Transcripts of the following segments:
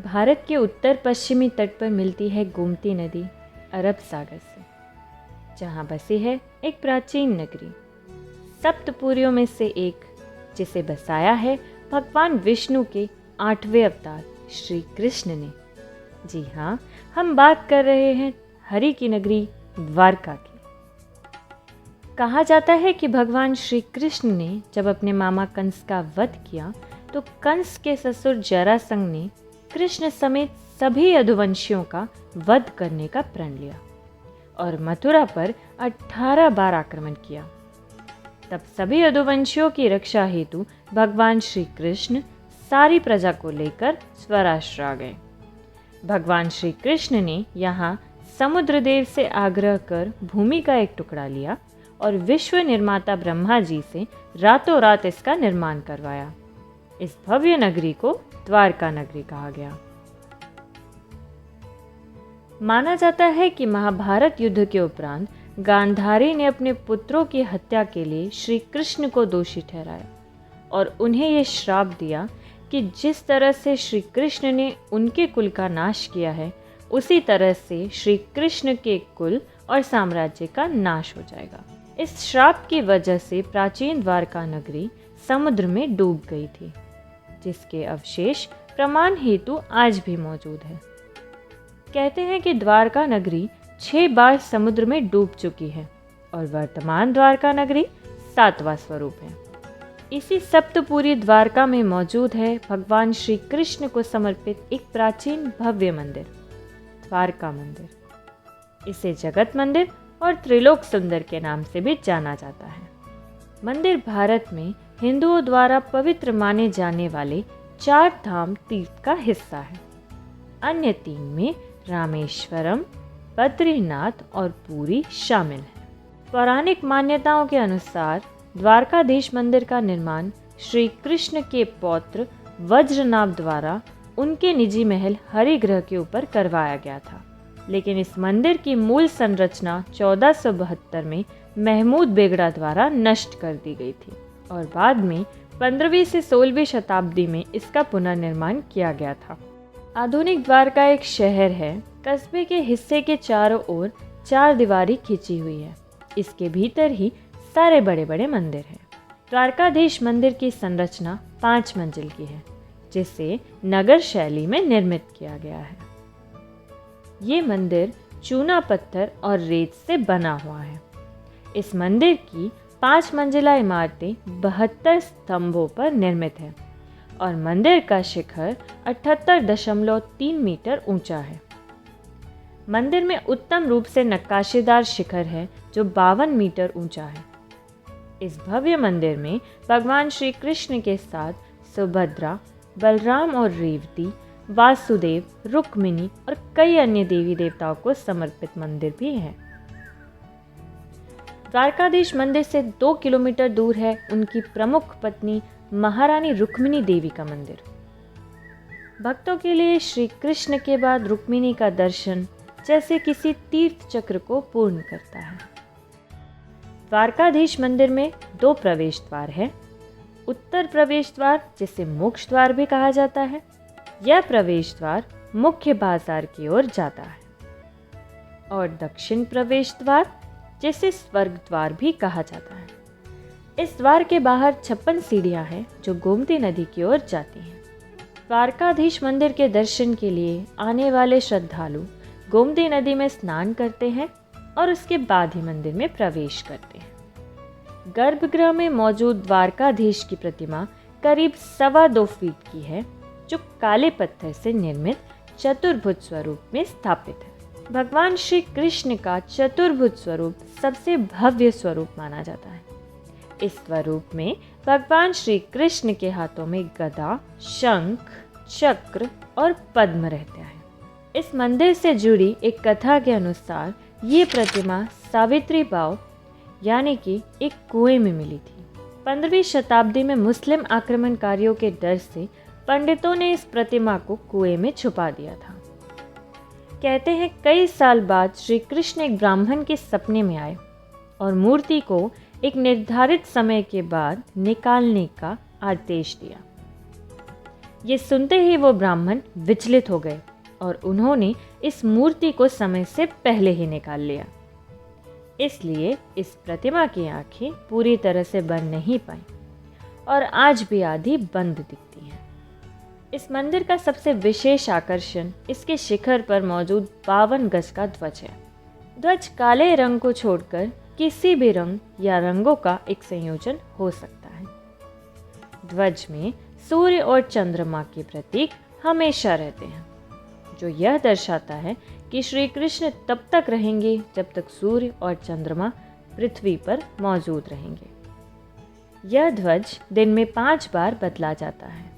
भारत के उत्तर पश्चिमी तट पर मिलती है गोमती नदी अरब सागर से, जहाँ बसी है एक प्राचीन नगरी, सप्तपुरियों में से एक, जिसे बसाया है भगवान विष्णु के 8वें अवतार श्री कृष्ण ने। जी हाँ, हम बात कर रहे हैं हरि की नगरी द्वारका की। कहा जाता है कि भगवान श्री कृष्ण ने जब अपने मामा कंस का वध किया तो कंस के ससुर जरासंध ने कृष्ण समेत सभी यदुवंशियों का वध करने का प्रण लिया और मथुरा पर 18 बार आक्रमण किया। तब सभी यदुवंशियों की रक्षा हेतु भगवान श्री कृष्ण सारी प्रजा को लेकर स्वराष्ट्र आ गए। भगवान श्री कृष्ण ने यहाँ समुद्रदेव से आग्रह कर भूमि का एक टुकड़ा लिया और विश्व निर्माता ब्रह्मा जी से रातों रात इसका निर्माण करवाया। इस भव्य नगरी को द्वारका नगरी कहा गया। माना जाता है कि महाभारत युद्ध के उपरांत गांधारी ने अपने पुत्रों की हत्या के लिए श्री कृष्ण को दोषी ठहराया और उन्हें यह श्राप दिया कि जिस तरह से श्री कृष्ण ने उनके कुल का नाश किया है, उसी तरह से श्री कृष्ण के कुल और साम्राज्य का नाश हो जाएगा। इस श्राप की वजह से प्राचीन द्वारका नगरी समुद्र में डूब गई थी, जिसके अवशेष प्रमाण हेतु आज भी मौजूद है। कहते हैं कि द्वारका नगरी 6 बार समुद्र में डूब चुकी है और वर्तमान द्वारका नगरी 7वां स्वरूप है। इसी सप्तपुरी द्वारका में मौजूद है भगवान श्री कृष्ण को समर्पित एक प्राचीन भव्य मंदिर, द्वारका मंदिर। इसे जगत मंदिर और त्रिलोक सुंदर के नाम से भी जाना जाता है। मंदिर भारत में हिंदुओं द्वारा पवित्र माने जाने वाले 4 धाम तीर्थ का हिस्सा है। अन्य 3 में रामेश्वरम, बद्रीनाथ और पुरी शामिल है। पौराणिक मान्यताओं के अनुसार द्वारकाधीश मंदिर का निर्माण श्री कृष्ण के पौत्र वज्रनाभ द्वारा उनके निजी महल हरिग्रह के ऊपर करवाया गया था, लेकिन इस मंदिर की मूल संरचना 1472 में महमूद बेगड़ा द्वारा नष्ट कर दी गई थी और बाद में 15वीं से 16वीं शताब्दी में इसका पुनर्निर्माण किया गया था। आधुनिक द्वारका एक शहर है। कस्बे के हिस्से के चारों ओर 4 दीवारी खींची हुई है। इसके भीतर ही सारे बड़े बड़े मंदिर हैं। द्वारकाधीश मंदिर की संरचना 5 मंजिल की है, जिसे नगर शैली में निर्मित किया गया है। ये मंदिर चूना पत्थर और रेत से बना हुआ है। इस मंदिर की 5 मंजिला इमारतें 72 स्तंभों पर निर्मित है और मंदिर का शिखर 78.3 मीटर ऊंचा है। मंदिर में उत्तम रूप से नक्काशीदार शिखर है जो 52 मीटर ऊंचा है। इस भव्य मंदिर में भगवान श्री कृष्ण के साथ सुभद्रा, बलराम और रेवती, वासुदेव, रुक्मिणी और कई अन्य देवी देवताओं को समर्पित मंदिर भी है। द्वारकाधीश मंदिर से 2 किलोमीटर दूर है उनकी प्रमुख पत्नी महारानी रुक्मिणी देवी का मंदिर। भक्तों के लिए श्री कृष्ण के बाद रुक्मिणी का दर्शन जैसे किसी तीर्थ चक्र को पूर्ण करता है। द्वारकाधीश मंदिर में 2 प्रवेश द्वार है। उत्तर प्रवेश द्वार, जिसे मोक्ष द्वार भी कहा जाता है, यह प्रवेश द्वार मुख्य बाजार की ओर जाता है, और दक्षिण प्रवेश द्वार, जिसे स्वर्ग द्वार भी कहा जाता है। इस द्वार के बाहर 56 सीढ़ियां हैं जो गोमती नदी की ओर जाती हैं। द्वारकाधीश मंदिर के दर्शन के लिए आने वाले श्रद्धालु गोमती नदी में स्नान करते हैं और उसके बाद ही मंदिर में प्रवेश करते हैं। गर्भगृह में मौजूद द्वारकाधीश की प्रतिमा करीब 2.25 फीट की है, जो काले पत्थर से निर्मित चतुर्भुज स्वरूप में स्थापित है। भगवान श्री कृष्ण का चतुर्भुज स्वरूप सबसे भव्य स्वरूप माना जाता है। इस स्वरूप में भगवान श्री कृष्ण के हाथों में गदा, शंख, चक्र और पद्म रहते हैं। इस मंदिर से जुड़ी एक कथा के अनुसार ये प्रतिमा सावित्री बाव यानी कि एक कुएं में मिली थी। 15वीं शताब्दी में मुस्लिम आक्रमणकारियों के डर से पंडितों ने इस प्रतिमा को कुएं में छुपा दिया था। कहते हैं कई साल बाद श्री कृष्ण एक ब्राह्मण के सपने में आए और मूर्ति को एक निर्धारित समय के बाद निकालने का आदेश दिया। ये सुनते ही वो ब्राह्मण विचलित हो गए और उन्होंने इस मूर्ति को समय से पहले ही निकाल लिया। इसलिए इस प्रतिमा की आंखें पूरी तरह से बंद नहीं पाईं और आज भी आधी बंद दिखती हैं। इस मंदिर का सबसे विशेष आकर्षण इसके शिखर पर मौजूद 52 गज का ध्वज है। ध्वज काले रंग को छोड़कर किसी भी रंग या रंगों का एक संयोजन हो सकता है। ध्वज में सूर्य और चंद्रमा के प्रतीक हमेशा रहते हैं, जो यह दर्शाता है कि श्री कृष्ण तब तक रहेंगे जब तक सूर्य और चंद्रमा पृथ्वी पर मौजूद रहेंगे। यह ध्वज दिन में 5 बार बदला जाता है।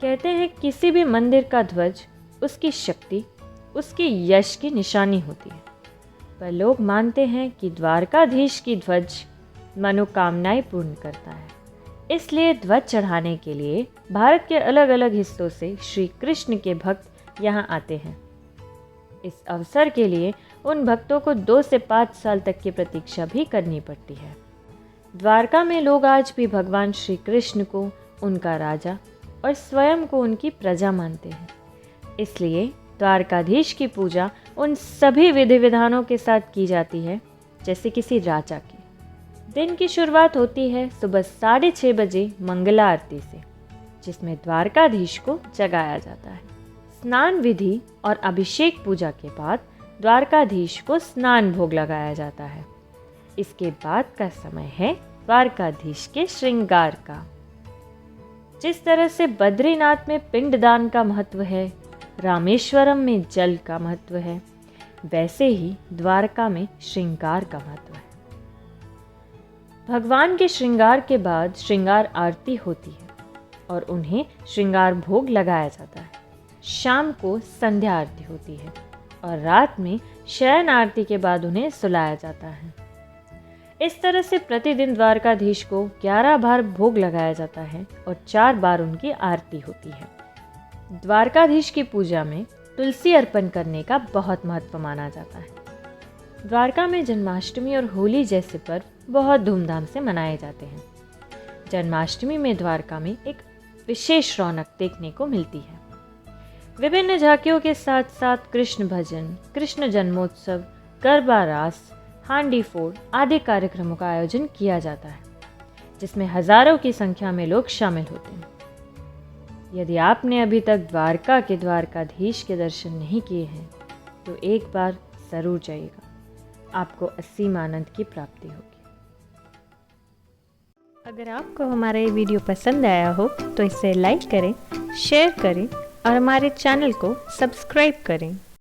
कहते हैं किसी भी मंदिर का ध्वज उसकी शक्ति, उसकी यश की निशानी होती है, पर लोग मानते हैं कि द्वारकाधीश की ध्वज मनोकामनाएं पूर्ण करता है। इसलिए ध्वज चढ़ाने के लिए भारत के अलग अलग हिस्सों से श्री कृष्ण के भक्त यहाँ आते हैं। इस अवसर के लिए उन भक्तों को 2 से 5 साल तक की प्रतीक्षा भी करनी पड़ती है। द्वारका में लोग आज भी भगवान श्री कृष्ण को उनका राजा और स्वयं को उनकी प्रजा मानते हैं। इसलिए द्वारकाधीश की पूजा उन सभी विधि विधानों के साथ की जाती है जैसे किसी राजा की। दिन की शुरुआत होती है सुबह 6:30 बजे मंगला आरती से, जिसमें द्वारकाधीश को जगाया जाता है। स्नान विधि और अभिषेक पूजा के बाद द्वारकाधीश को स्नान भोग लगाया जाता है। इसके बाद का समय है द्वारकाधीश के श्रृंगार का। जिस तरह से बद्रीनाथ में पिंडदान का महत्व है, रामेश्वरम में जल का महत्व है, वैसे ही द्वारका में श्रृंगार का महत्व है। भगवान के श्रृंगार के बाद श्रृंगार आरती होती है और उन्हें श्रृंगार भोग लगाया जाता है। शाम को संध्या आरती होती है और रात में शयन आरती के बाद उन्हें सुलाया जाता है। इस तरह से प्रतिदिन द्वारकाधीश को 11 बार भोग लगाया जाता है और 4 बार उनकी आरती होती है। द्वारकाधीश की पूजा में तुलसी अर्पण करने का बहुत महत्व माना जाता है। द्वारका में जन्माष्टमी और होली जैसे पर्व बहुत धूमधाम से मनाए जाते हैं। जन्माष्टमी में द्वारका में एक विशेष रौनक देखने को मिलती है। विभिन्न झांकियों के साथ साथ कृष्ण भजन, कृष्ण जन्मोत्सव, गरबा रास, हांडी फोड़ आदि कार्यक्रमों का आयोजन किया जाता है, जिसमें हजारों की संख्या में लोग शामिल होते हैं। यदि आपने अभी तक द्वारका के द्वारकाधीश के दर्शन नहीं किए हैं तो एक बार जरूर जाइएगा, आपको असीम आनंद की प्राप्ति होगी। अगर आपको हमारा ये वीडियो पसंद आया हो तो इसे लाइक करें, शेयर करें और हमारे चैनल को सब्सक्राइब करें।